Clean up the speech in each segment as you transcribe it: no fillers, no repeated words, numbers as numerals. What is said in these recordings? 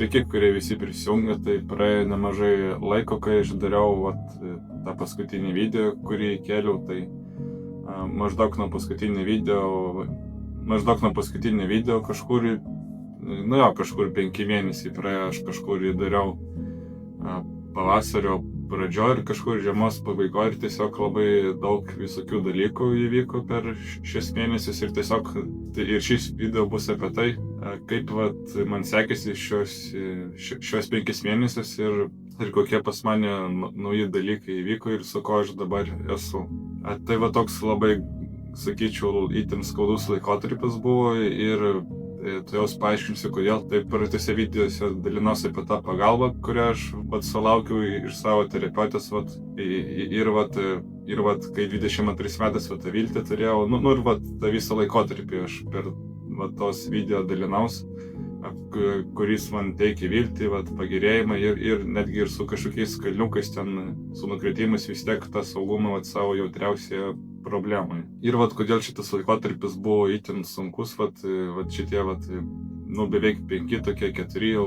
Sveiki, kurie visi prisijungė, tai praėjo nemažai laiko, kai aš dariau tą paskutinį video, kurį kėliau, tai maždaug nuo paskutinio video kažkur 5 mėnesiai praėjo, aš kažkur jį dariau pavasario pradžioje ir kažkur žiemos pabaigoje ir tiesiog labai daug visokių dalykų įvyko per 6 mėnesius ir tiesiog ir šis video bus apie tai, kaip man sekėsi šios 5 mėnesius ir kokie pas mane nauji dalykai įvyko ir su ko aš dabar esu. Tai toks labai, sakyčiau, itin skaudus laikotarpis buvo ir tai jau paaiškinsiu, kodėl. Tai praeitose videose dalinausi apie tą pagalbą, kurią aš sulaukiau iš savo terapeutės ir kai 22 metais tą viltį turėjau, ir tą visą laikotarpį aš per tos video dalinaus, kuris man teikia viltį, pagerėjimą ir netgi ir su kažkokiais kalniukais ten, su nukritimais vis tiek tą saugumą savo jautriausioje problemai. Ir kodėl šitas laikotarpis buvo itin sunkus, šitie beveik 5, tokie 4 jau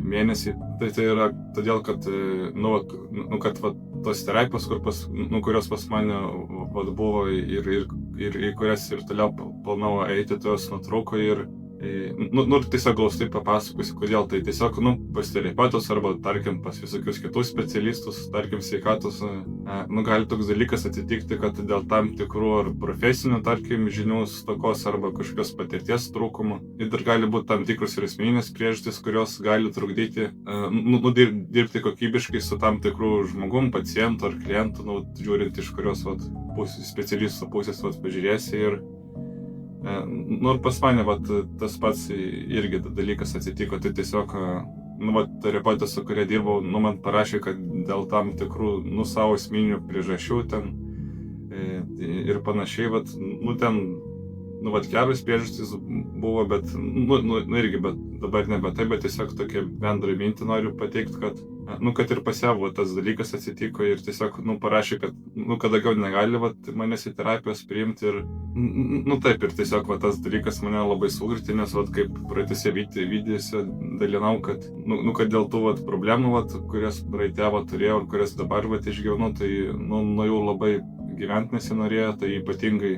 mėnesiai. Tai yra todėl, kad tos terapijos, kurios pas mane buvo ir į kurias ir toliau planavau eiti, tos nutrūko ir tiesiog glaustai papasakosiu, kodėl. Tai tiesiog, pas terapeutus arba, tarkim, pas visokius kitus specialistus, tarkim, sveikatos, gali toks dalykas atsitikti, kad dėl tam tikrų ar profesinių, tarkim, žinių stokos arba kažkokios patirties trūkumo. Ir dar gali būti tam tikros ir asmeninės priežastys, kurios gali trukdyti dirbti kokybiškai su tam tikrų žmogum, pacientu ar klientu, žiūrint iš kurios specialistų pusės pažiūrėsi ir pas mane tas pats irgi dalykas atsitiko, tai tiesiog terapeutė, su kuria dirbau, man parašė, kad dėl tam tikrų savo asmeninių priežasčių ten ir panašiai, kelios priežastys buvo, bet dabar nebe tai, bet tiesiog tokia bendrą mintį noriu pateikti, kad ir pas ją tas dalykas atsitiko ir tiesiog parašė, kad daugiau negali manęs į terapijos priimti ir taip, ir tiesiog tas dalykas mane labai sukrėtė, nes kaip praeitose videose dalinau, kad dėl tų problemų, kurias praeitė turėjau ir kurias dabar išgyvenu, tai nuo jų labai gyventi nesinorėjo, tai ypatingai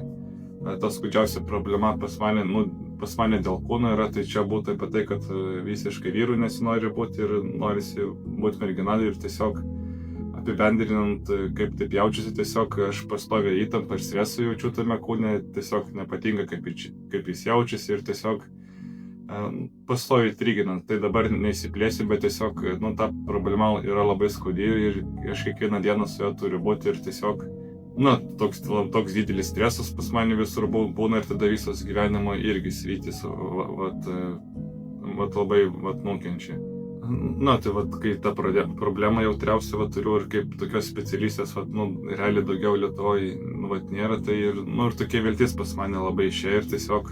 ta skaudžiausia problema pas mane dėl kūno yra, tai čia būtų apie tai, kad visiškai vyrų nesinori būti ir norisi būti mergina ir tiesiog apibendrinant, kaip taip jaučiuosi, tiesiog aš pastoviai įtampą ir stresą jaučiu tame kūne, tiesiog nepatinka, kaip jis jaučiasi ir tiesiog pastoviai triginant. Tai dabar neįsiplėsiu, bet tiesiog ta problema yra labai skaudi ir aš kiekvieną dieną su ja turiu būti ir tiesiog toks didelis stresas pas mane visur būna ir tada visas gyvenimo irgi sritis labai nukenčia. Tai kai ta problema jautriausia turiu ir kaip tokios specialistės realiai daugiau Lietuvoje nėra, tai ir tokia viltis pas mane labai išėjo ir tiesiog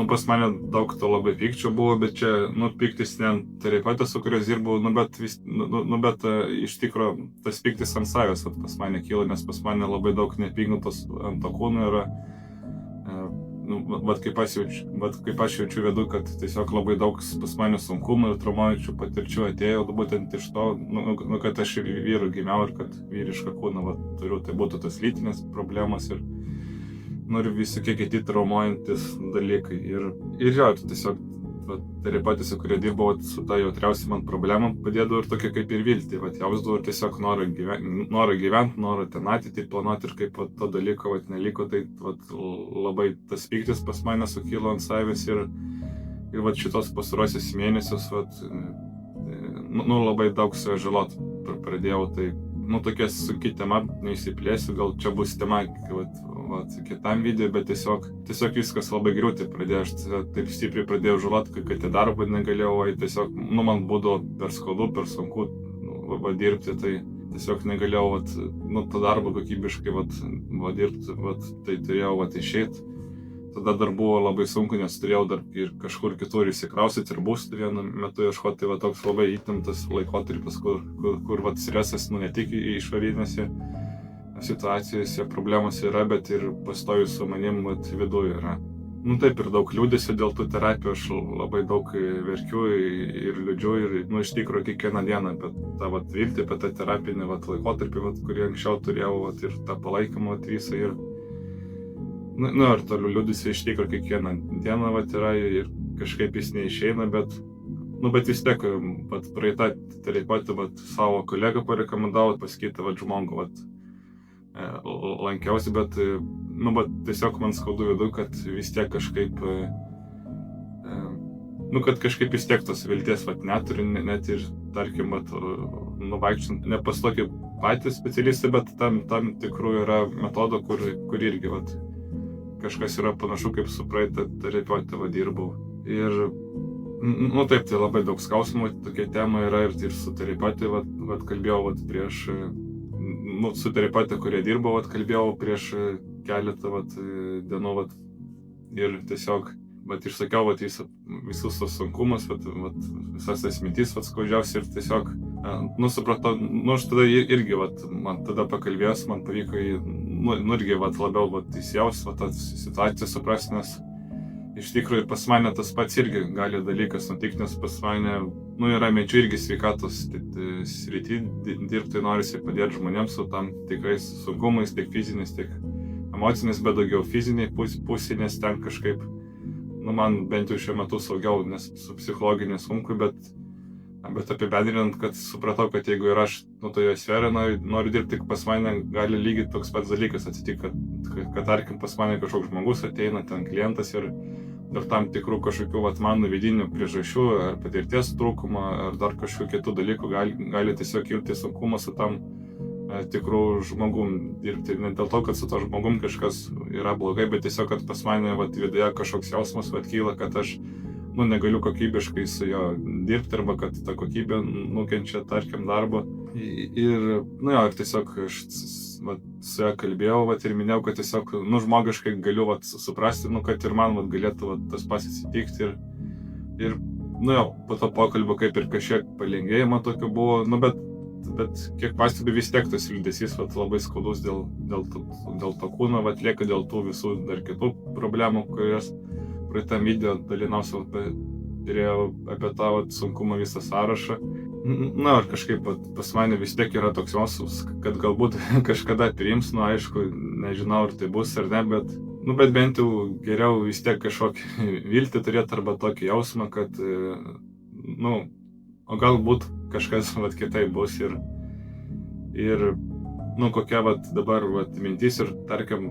pas mane daug to labai pykčio buvo, bet čia pyktis ne ant terapeutės, su kurios dirbau, bet iš tikro tas pyktis ant savęs pas mane kyla, nes pas mane labai daug nepyknutos ant to kūno yra. Kaip aš jaučiu vedu, kad tiesiog labai daug pas mane sunkumų ir traumuojančių patirčių atėjo būtent iš to, kad aš vyrų gimiau ir kad vyrišką kūną turiu, tai būtų tas lytinės problemos ir visokie kiti traumuojantis dalykai. Ir tiesiog terapeutė, su kuria dirbau, su ta jautriausia man problema padėdavo ir tokia kaip ir viltį, jausdavau ir tiesiog norą gyventi, norą ten ateitį planuoti ir kaip to dalyko neliko, tai labai tas pyktis pas mane sukilo ant savęs ir šitos pastarosius mėnesius labai daug su ja žalot pradėjau, tai tokia sunki tema, neįsiplėsiu, gal čia bus tema kitam video, bet tiesiog viskas labai griūti pradėjo, aš taip stipriai pradėjau žaloti, kad į darbą negalėjau, tiesiog, man būdavo per skaudu, per sunku dirbti, tai tiesiog negalėjau, to darbą kokybiškai dirbti, tai turėjau išeiti. Tada dar buvo labai sunku, nes turėjau dar ir kažkur kitur įsikraustyti ir būstą vienu metu ieškoti, tai toks labai įtemptas laikotarpis, kur stresas ne tik išorinėse situacijose problemos yra, bet ir pastoviai su manim viduje yra. nu taip, ir daug liūdėsio dėl tų terapijų, aš labai daug verkiu ir liūdžiu ir, nu, iš tikrųjų kiekvieną dieną apie tą vat viltį, apie tą terapinį vat laikotarpį, vat, kurį anksčiau turėjau, vat, ir tą palaikymą vat visą ir, nu, ir toliau liūdėsio iš tikrųjų kiekvieną dieną vat yra ir kažkaip jis neišeina, bet, nu, bet vis tiek, vat, praeitą terapeutą, vat, savo kolegą parekomendavau, pas kitą, vat, žmogų, vat, lankiausi, bet, nu, bet tiesiog man skaudu viduj, kad vis tiek kažkaip, nu, kad kažkaip vis tiek tos vilties, vat, neturi, net ir, tarkim, vat, nuvaikščiant, ne pas tokį patį specialistą, bet tam tikrų yra metodų, kur irgi, vat, kažkas yra panašu, kaip su praeitą terapeutą, vat, dirbau. Ir, nu, taip, tai labai daug skausmo, tokia tema yra ir su terapeutė, vat, kalbėjau, vat, prieš, nu, su terapeutė, kurie dirbo, vat, kalbėjau prieš keletą, vat, dienų, vat, ir tiesiog, vat, išsakiau, vat, visus tos sunkumus, vat, visas tas mintis, vat, skaudžiausiai ir tiesiog, nu, supratau, nu, aš tada irgi, vat, man tada pakalbėjęs, man pavyko, nu, irgi, vat, labiau, vat, įsijaust, vat, tą situaciją suprasti, nes iš tikrųjų pas mane tas pats irgi gali dalykas nutikti, nes pas mane, nu, yra minčių irgi sveikatos srity dirbti, norisi padėti žmonėms su tam tikrais sunkumais, tiek fiziniais, tiek emociniais, bet daugiau fiziniai pusė, nes ten kažkaip, nu, man bent jau šiuo metu saugiau, nes su psichologinė sunku, bet apibendrinant, kad supratau, kad jeigu ir aš, nu, toje sferoje noriu dirbti, tik pas mane gali lygiai toks pats dalykas atsitikti, kad tarkim pas mane kažkoks žmogus ateina, ten klientas ir tam tikrų kažkokių, vat, mano vidinių priežasčių, ar patirties trūkumo, ar dar kažkokių kitų dalykų gali tiesiog kilti sunkumas su tam tikrų žmogum dirbti. Ne dėl to, kad su to žmogum kažkas yra blogai, bet tiesiog, kad pas mane, vat, viduje kažkoks jausmas, vat, kyla, kad aš, nu, negaliu kokybiškai su jo dirbti, arba kad ta kokybė nukenčia, tarkim, darbo. Ir, nu, jo, ir tiesiog aš, vat, su ją kalbėjau, vat, ir minėjau, kad tiesiog, nu, žmogiškai galiu, vat, suprasti, nu, kad ir man, vat, galėtų, vat, tas pats atsitikti. Ir, nu, jo, po to pokalbio kaip ir kažkiek palengvėjimo tokio buvo, nu, bet kiek pastebi, vis tiek tas liūdesys, vat, labai skaudus dėl to kūno, vat, lieka dėl tų visų dar kitų problemų, kurias praeitam video dalinausi, turėjau apie tą, vat, sunkumą visą sąrašą. Na, ir kažkaip, vat, pas mane vis tiek yra toks jausmas, kad galbūt kažkada priims, nu, aišku, nežinau, ar tai bus ar ne, bet bent jau geriau vis tiek kažkokį viltį turėti arba tokį jausmą, kad, nu, o galbūt kažkas, vat, kitai bus ir, nu, kokia, vat, dabar, vat, mintis ir, tarkim,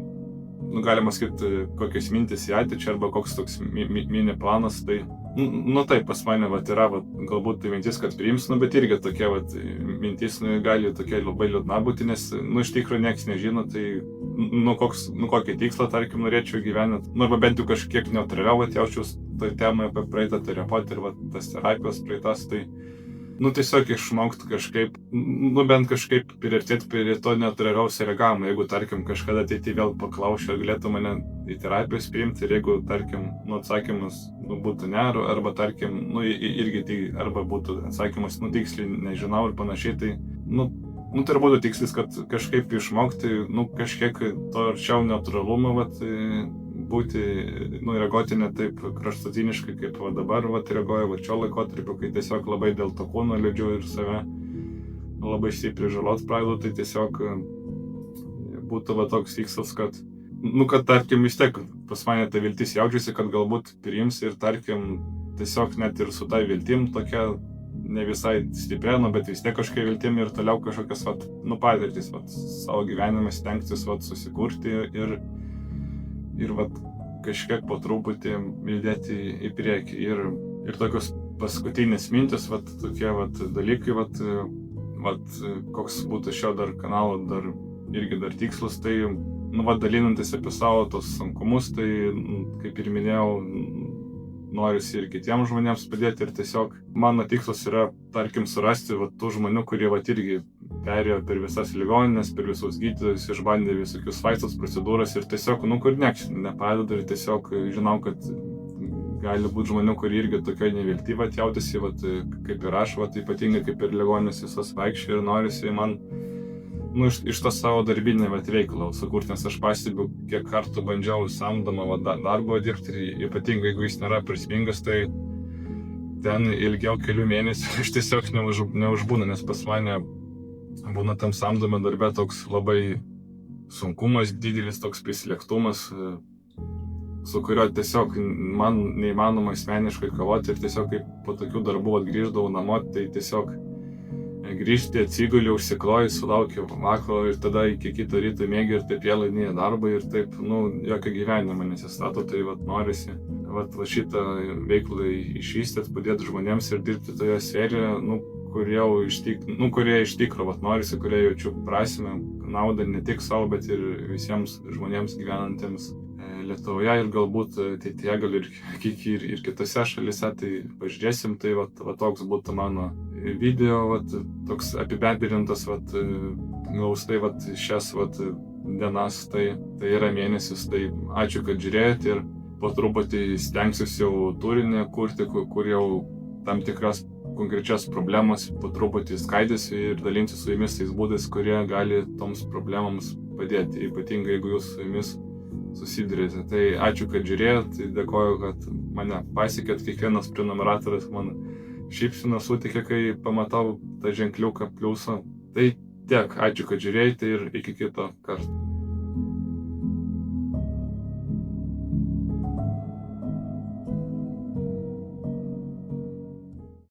nu, galima sakyti, kokios mintis į ateitį arba koks toks mini planas, tai, nu, taip, pas mane, vat, yra, vat, galbūt tai mintis, kad priims, nu, bet irgi tokia, vat, mintis, nu, gali tokia labai liūdna būti, nes, nu, iš tikrųjų nieks nežino, tai, nu, kokį tikslą, tarkim, norėčiau gyventi, nu, arba bent jau kažkiek neutraliau, vat, jaučiaus toj temai apie praeitą terapeutą ir, vat, tas terapijos praeitas, tai, nu, tiesiog išmokti kažkaip, nu, bent kažkaip priartėti prie to neutraliaus reagavimo, jeigu, tarkim, kažkada ateityje vėl paklausčiau, ar galėtų mane į terapijos priimti ir jeigu, tarkim, nu, atsakymas, nu, būtų ne, arba, tarkim, nu, irgi tai, arba būtų atsakymas, nu, tiksliai nežinau ir panašiai, tai, nu, tai būtų tikslis, kad kažkaip išmokti, nu, kažkiek to arčiau neutralumo, vat, būti, nu, reaguoti ne taip kraštutiniškai, kaip va dabar, va, reaguoju, va, šio laikotarpiu, kai tiesiog labai dėl to kūno liūdžiu ir save labai stipriai žalot pradedu, tai tiesiog būtų va toks tikslas, kad, nu, kad, tarkim, vis tiek pas mane ta viltis jaučiasi, kad galbūt priims ir, tarkim, tiesiog net ir su ta viltim tokia ne visai stipriai, nu, bet vis tiek kažkokia viltim ir toliau kažkokias, vat, nu, patirtis, vat, savo gyvenime stengtis, vat, susikurti ir vat, kažkiek po truputį judėti į priekį. Ir tokios paskutinės mintis, vat, tokie vat, dalykai, vat, koks būtų šio dar kanalo irgi dar tikslas, tai, nu, vat, dalinantis apie savo tos sunkumus, tai, kaip ir minėjau, norisi ir kitiems žmonėms padėti ir tiesiog mano tikslas yra, tarkim, surasti vat, tų žmonių, kurie vat, irgi perėjo per visas ligoninės, per visus gydytojus, išbandė visokius vaistus, procedūras ir tiesiog, nu, kur nieks nepadeda ir tiesiog žinau, kad gali būti žmonių, kurie irgi tokio nevilty vat, jautėsi, vat, kaip ir aš, vat, ypatingai kaip ir ligoninės visas vaikščia ir norisi man iš to savo darbinio veiklo sukurti, nes aš pastebiu, kiek kartų bandžiau samdomą darbą dirbti ir ypatingai, jeigu jis nėra prasmingas, tai ten ilgiau kelių mėnesių aš tiesiog neužbūna, nes pas mane būna tam samdomą darbę toks labai sunkumas didelis, toks prislėgtumas, su kurio tiesiog man neįmanoma asmeniškai kovoti ir tiesiog kaip po tokių darbų grįždavau namo, tai tiesiog grįžti, atsiguli, užsikloji, sulaukiu vakaro ir tada iki kito ryto miegi ir taip vėl eini į darbą ir taip, jokio gyvenimo nesistato, tai norisi šitą veiklą išvystyti, padėti žmonėms ir dirbti toje sferijoje, kurie iš tikro norisi, kurie jaučiu prasmę, naudą ne tik savo, bet ir visiems žmonėms gyvenantiems Lietuvoje ir galbūt ateityje gal ir kitose šalyse, tai pažiūrėsim, tai toks būtų mano video, toks apibendrintas, glaustai šias dienas, tai yra mėnesis, tai ačiū, kad žiūrėjot ir po truputį stengsiuosi jau turinį kurti, kur jau tam tikras konkrečias problemas po truputį skaidysiu ir dalinsiu su jumis tais būdais, kurie gali toms problemams padėti, ypatingai jeigu jūs su jumis susidurėte. Tai ačiū, kad žiūrėjot, dėkoju, kad mane pasiekėt, kiekvienas prenumeratorius man šypseną sutikė, kai pamatau tą ženkliuką pliusą. Tai tiek, ačiū, kad žiūrėjote ir iki kito karto.